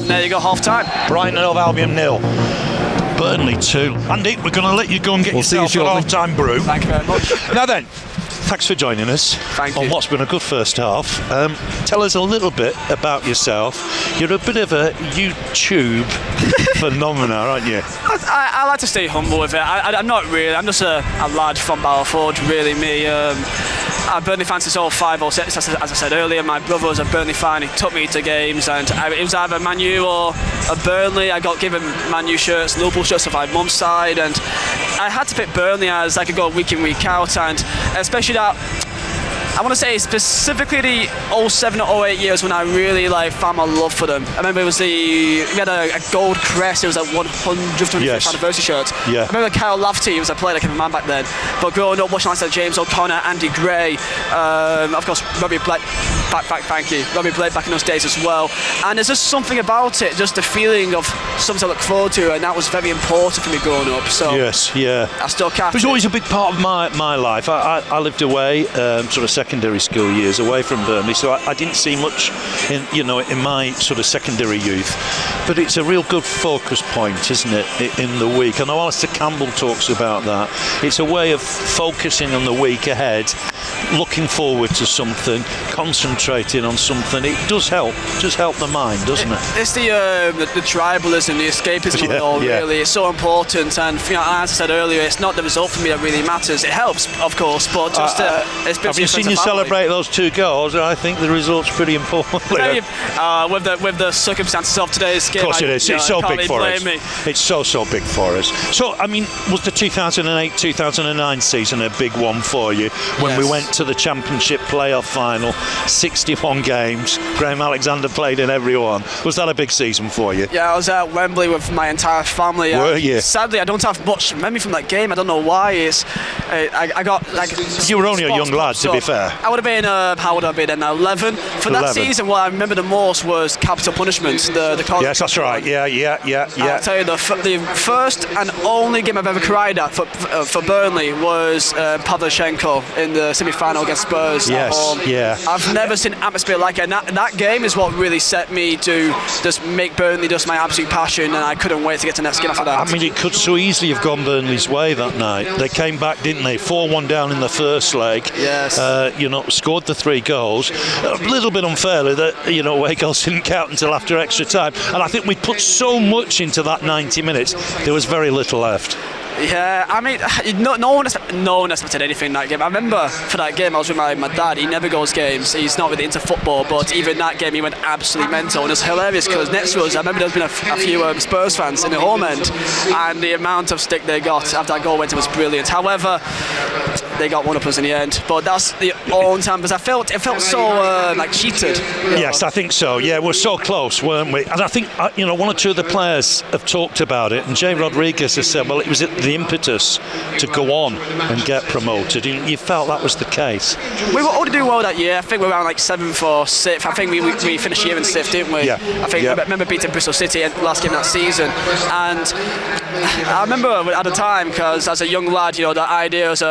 there you go, half-time. Brighton of Albion 0. Burnley 2. Andy, we're going to let you go and get yourself a half-time brew. Thank you very much. Now then, thanks for joining us on what's been a good first half. Tell us a little bit about yourself. You're a bit of a YouTube phenomenon, aren't you? I like to stay humble with it. I'm not really. I'm just a lad from Barrowford, really. Me. I'm Burnley fan since 05 or 06, as I said earlier. My brother was a Burnley fan. He took me to games, and it was either Man U or a Burnley. I got given Man U shirts, Liverpool shirts of my mum's side, and I had to pick Burnley as I could go week in, week out, and especially that. I want to say specifically the 07 or 08 years when I really found my love for them. I remember we had a gold crest, it was a 125th anniversary shirt. Yeah. I remember Kyle Lafferty was a player like a man back then. But growing up watching like James O'Connor, Andy Gray, of course Robbie Blake, thank you. Robbie Blake back in those days as well. And there's just something about it, just the feeling of something to look forward to, and that was very important for me growing up. So yes, yeah. I still can't. It was always a big part of my life. I lived away, sort of secondary school years away from Burnley, so I didn't see much in my sort of secondary youth. But it's a real good focus point, isn't it, in the week? I know Alistair Campbell talks about that. It's a way of focusing on the week ahead, looking forward to something, concentrating on something. It does help the mind, doesn't it? It's the tribalism, the escapism of it all, really. It's so important, and as I said earlier, it's not the result for me that really matters. It helps, of course, but just it's have you seen you celebrate those 2 goals? I think the result's pretty important. With the circumstances of today's game, of course it is. It's so big for us. Me. It's so big for us. So, I mean, was the 2008-2009 season a big one for you? When we went to the Championship playoff final, 61 games, Graham Alexander played in every one. Was that a big season for you? Yeah, I was at Wembley with my entire family. Were you? Sadly, I don't have much memory from that game. I don't know why. I got you were only a young lad, to be fair. I would have been, how would I be then? 11. For that season, what I remember the most was capital punishment. The yes, that's right. Yeah. I'll tell you, the first and only game I've ever cried at for Burnley was Pavlyuchenko in the semi-final against Spurs at home. Yeah. I've never seen atmosphere like it. And that game is what really set me to just make Burnley just my absolute passion, and I couldn't wait to get to the next game after that. I mean, it could so easily have gone Burnley's way that night. They came back, didn't they? 4-1 down in the first leg. Yes. Scored the 3 goals. A little bit unfairly that, away goals didn't count until after extra time. And I think we put so much into that 90 minutes, there was very little left. Yeah, I mean, no one expected anything in that game. I remember for that game I was with my dad. He never goes games. He's not really into football, but even that game he went absolutely mental, and it's hilarious because next to us, I remember there's been a few Spurs fans in the home end, and the amount of stick they got after that goal went in was brilliant. However, they got one up us in the end, but that's the only time because it felt so cheated. Yes, I think so. Yeah, we're so close, weren't we? And I think 1 or 2 of the players have talked about it, and Jay Rodriguez has said, well, it was the impetus to go on and get promoted. You felt that was the case. We were already doing well that year. I think we were around 7th or 6th. I think we finished the year in 6th, didn't we? Yeah. I think I remember beating Bristol City in the last game of that season, and I remember at the time, because as a young lad, the idea was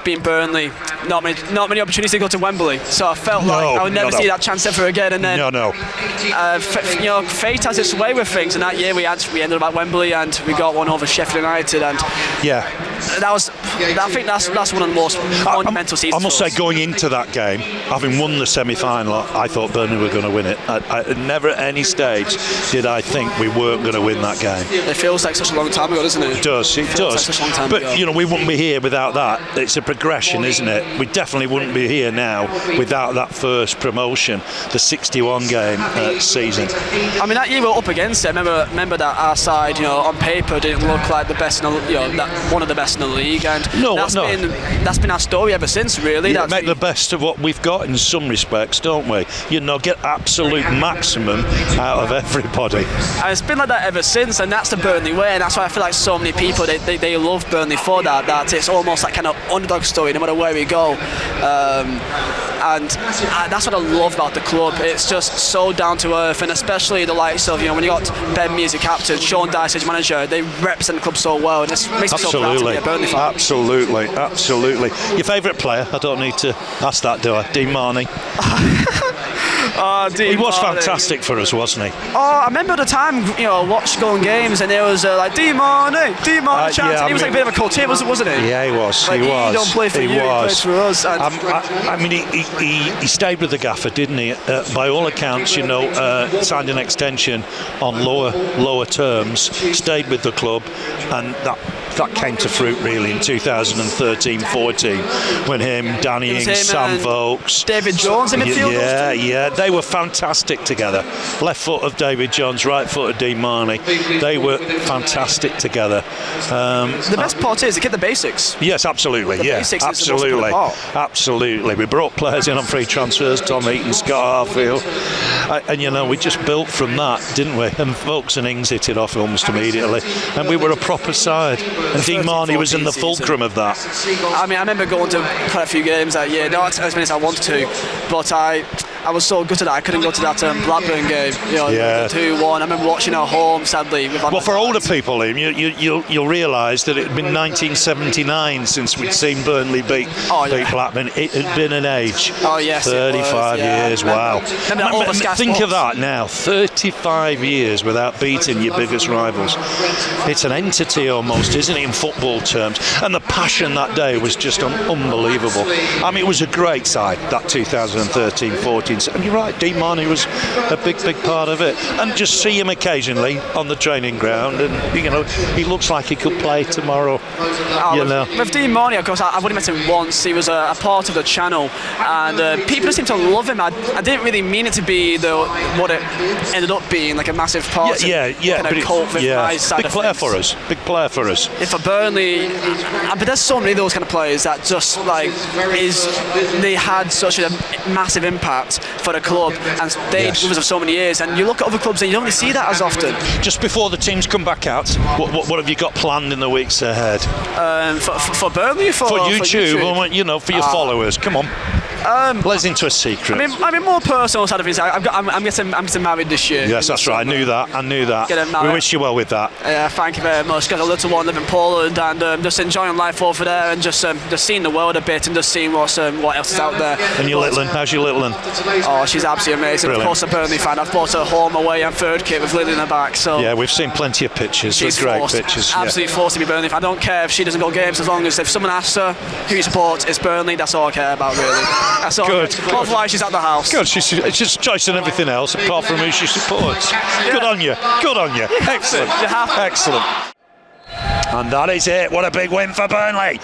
being Burnley, not many opportunities to go to Wembley, so I felt like I would never see that chance ever again. And then fate has its way with things, and that year we ended up at Wembley and we got one over Sheffield United, and I think that's one of the most monumental seasons. I must say, going into that game, having won the semi-final, I thought Burnley were going to win it. I never at any stage did I think we weren't going to win that game. It feels like such a long time ago, doesn't it? It does. Like such a long time but ago. We wouldn't be here without that. It's a progression, isn't it? We definitely wouldn't be here now without that first promotion, the 61 game season. I mean, that year we were up against it. Remember that our side, on paper, didn't look like the best in one of the best in the league, and that's been our story ever since, really. Make the best of what we've got in some respects, don't we? Get absolute maximum out of everybody. And it's been like that ever since, and that's the Burnley way, and that's why I feel like so many people they love Burnley for that it's almost like kind of underdog story no matter where we go. And that's what I love about the club. It's just so down to earth, and especially the likes of when you got Ben Mee as your captain, Sean Dyche as manager, they represent the club so well, and it makes me so proud to be a Burnley fan. Absolutely. Your favourite player? I don't need to ask that, do I? Dean Marney. He was fantastic for us, wasn't he? Oh, I remember the time, going games, and there was like D-Money chants. Yeah, he was like a bit of a cult hit, wasn't he? Yeah, he was. Like, he was. He don't play for you, he plays for us. And I mean, he stayed with the gaffer, didn't he? By all accounts, signed an extension on lower terms, stayed with the club, and that came to fruit really in 2013-14 when him, Danny Ings, Sam Vokes, David Jones in midfield. Yeah, they were fantastic together. Left foot of David Jones, right foot of Dean Marney. They were fantastic together. The best part is to get the basics. Yes, absolutely. Absolutely. We brought players in on free transfers, Tom Eaton, Scott Harfield, and we just built from that, didn't we? And Vokes and Ings hit it off almost immediately, and we were a proper side. And Dean Marney was in the fulcrum of that. I mean, I remember going to quite a few games that year, not as many as I wanted to, but I was so gutted that I couldn't go to that Blackburn game. 2-1. I remember watching at home, sadly. Well, for older people, Liam, you'll realise that it had been 1979 since we'd seen Burnley beat Blackburn. It had been an age. Oh, yes, 35 years, wow. Think of that now, 35 years without beating your biggest rivals. It's an entity almost, isn't it, in football terms? And the passion that day was just unbelievable. I mean, it was a great side, that 2013-14. And you're right, Dean Marney was a big part of it. And just see him occasionally on the training ground, and he looks like he could play tomorrow. With Dean Marney, of course, I've only met him once. He was a part of the channel, and people seem to love him. I didn't really mean it to be what it ended up being, like a massive part. Cult with my side big player for us. Big player for us. If for Burnley, but there's so many of those kind of players that just they had such a massive impact for the club and stayed with us for so many years. And you look at other clubs and you don't really see that as often. Just before the teams come back out, what have you got planned in the weeks ahead? For Burnley, for YouTube, for your followers. Come on. Let's into a secret. I mean, more personal side of things. I'm getting married this year. Yes, that's right. I knew that. We wish you well with that. Thank you very much. Got a little one living in Poland, and just enjoying life over there, and just seeing the world a bit, and just seeing what else is out there. And your little one, how's your little one? Oh, she's absolutely amazing. Brilliant. Of course, a Burnley fan. I've bought her home, away, and third kit with Lily in the back. So yeah, we've seen plenty of pictures. She's great forced, pictures. Absolutely forced to be Burnley. I don't care if she doesn't go games, as long as if someone asks her who you support, it's Burnley. That's all I care about, really. That's all. Good. Otherwise, she's at the house. Good. She's just choice and everything else, apart from who she supports. Yeah. Good on you. Excellent. Excellent. And that is it. What a big win for Burnley.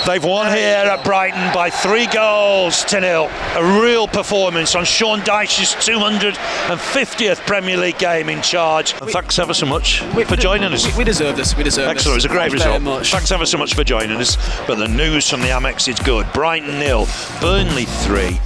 They've won here at Brighton by 3-0. A real performance on Sean Dyche's 250th Premier League game in charge. And thanks ever so much for joining us. We deserve this. Excellent. It was a great result. Thanks ever so much for joining us. But the news from the Amex is good. Brighton 0, Burnley 3.